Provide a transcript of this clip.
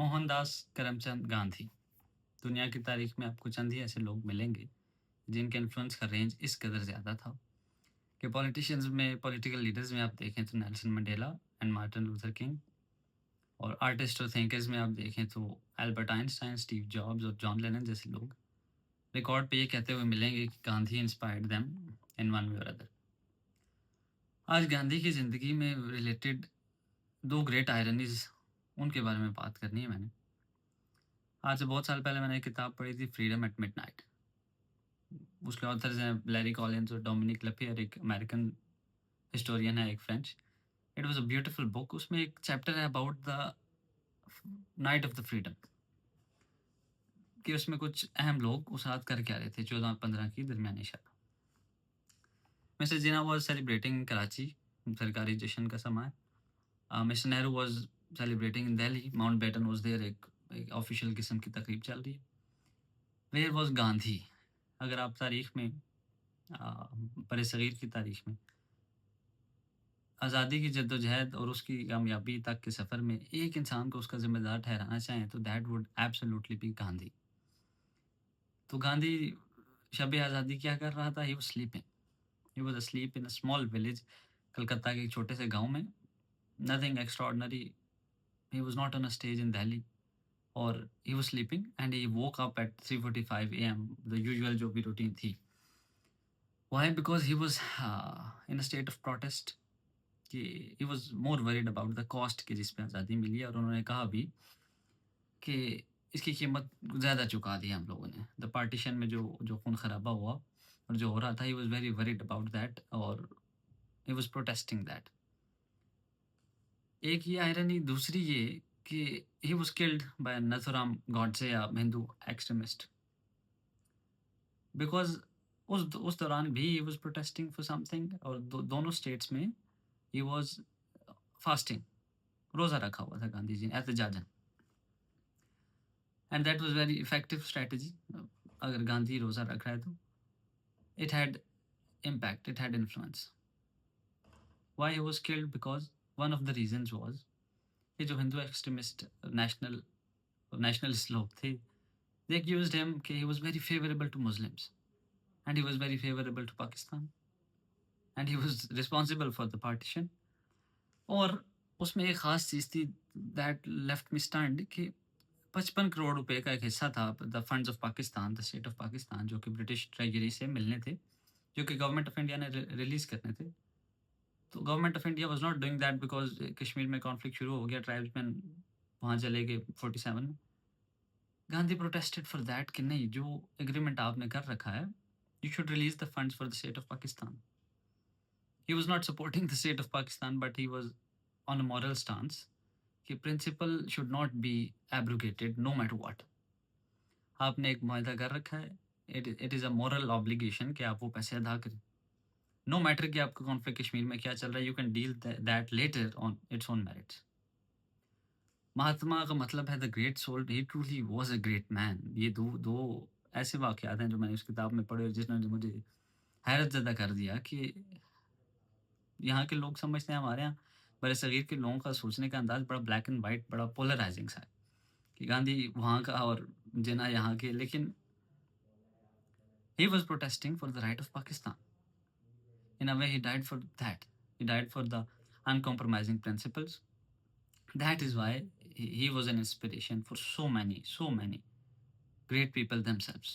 मोहनदास करमचंद गांधी। दुनिया की तारीख में आपको चंद ही ऐसे लोग मिलेंगे जिनके इन्फ्लुएंस का रेंज इस कदर ज़्यादा था कि पॉलिटिशियंस में पॉलिटिकल लीडर्स में आप देखें तो Nelson Mandela and Martin Luther king, और आर्टिस्ट और थिंकर्स में आप देखें तो एल्बर्ट आइंस्टाइन, स्टीव जॉब्स और जॉन लेनन जैसे लोग रिकॉर्ड पे ये कहते हुए मिलेंगे कि Gandhi inspired them in one way और अदर। आज गांधी की ज़िंदगी में रिलेटेड दो ग्रेट आयरनीज उनके बारे में बात करनी है मैंने। आज से बहुत साल पहले मैंने एक किताब पढ़ी थी, फ्रीडम एट मिडनाइट। उसके ऑथर्स हैं लैरी कॉलिंस और डोमिनिक लपियर, एक अमेरिकन हिस्टोरियन है, एक French. It was a beautiful book. उसमें एक चैप्टर है about the night of the freedom, कि उसमें कुछ अहम लोग उस रात कर क्या रहे थे, 14-15 की दरमियानी शब। Mister Jinnah was celebrating Karachi, सरकारी जश्न का समय। Mister Nehru was celebrating in Delhi, Mountbatten was there, एक ऑफिशियल किस्म की तकरीब चल रही है। Where was Gandhi? अगर आप तारीख में बरसगीर की तारीख में आज़ादी की जद्दोजहद और उसकी कामयाबी तक के सफ़र में एक इंसान को उसका ज़िम्मेदार ठहराना चाहें तो that would absolutely be Gandhi. तो गांधी शब आज़ादी क्या कर रहा था? He was sleeping. He was asleep in a small village, Calcutta के एक छोटे से गाँव में। Nothing extraordinary. He was not on a stage in Delhi, और he was sleeping and he woke up at 3:45 AM, the usual जो भी रूटीन थी। Why? Because he was in a state of protest, कि he was more worried about the cost कि जिस पे आज़ादी मिली है, और उन्होंने कहा भी कि इसकी कीमत ज़्यादा चुका दी हम लोगों ने। द पार्टीशन में जो जो खून-खराबा हुआ और जो हो रहा था, he was very worried about that, और ही वाज़ प्रोटेस्टिंग दैट। एक ये आयरनी, दूसरी ये कि he was killed by Nathuram Godse, a Hindu extremist. Because उस दौरान भी he was protesting for something, और दोनों स्टेट्स में ही वाज़ फास्टिंग, रोज़ा रखा हुआ था गांधी जी ने एहतजाजन। And that was very effective strategy. अगर गांधी रोज़ा रख रहा है तो it had impact, it had influence. Why he was killed? Because one of the reasons was कि जो हिंदू एक्सट्रीमिस्ट नेशनलिस्ट लोग थे, they accused him कि he was very favorable to Muslims and he was very favorable to Pakistan and he was responsible for the partition. और उसमें एक ख़ास चीज़ थी that left me stunned कि 55 करोड़ रुपए का एक हिस्सा था the funds of Pakistan, the state of Pakistan, जो कि ब्रिटिश ट्रेजरी से मिलने थे, जो कि गवर्नमेंट ऑफ इंडिया ने रिलीज़ करने थे। तो government of India was not doing that because Kashmir में कॉन्फ्लिक्ट शुरू हो गया, ट्राइब्समैन वहाँ चले गए 47 में। गांधी प्रोटेस्टेड फॉर दैट कि नहीं, जो एग्रीमेंट आपने कर रखा है, you should release the funds for the state of Pakistan. He was not supporting the state of Pakistan, but he was on a moral stance कि principle should not be abrogated no matter what. आपने एक मुआहदा कर रखा है, it is a moral obligation कि आप वो पैसे अदा करें। नो मैटर कि आपका कॉन्फ्लिक्ट कश्मीर में क्या चल रहा है, you can deal that letter on its own merits. Mahatma का मतलब है the great soul, he truly was a great man. ये दो दो ऐसे वाक़यात हैं जो मैंने उस किताब में पढ़े और जिन्होंने मुझे हैरत ज़दा कर दिया कि यहाँ के लोग समझते हैं, हमारे यहाँ बड़े-सग़ीर के लोगों का सोचने का अंदाज़ बड़ा ब्लैक एंड व्हाइट, बड़ा पोलराइज़िंग सा है कि गांधी वहाँ का और जिन्ना यहाँ के। लेकिन he was protesting for the right of Pakistan. In a way, he died for that. He died for the uncompromising principles. That is why he was an inspiration for so many great people themselves.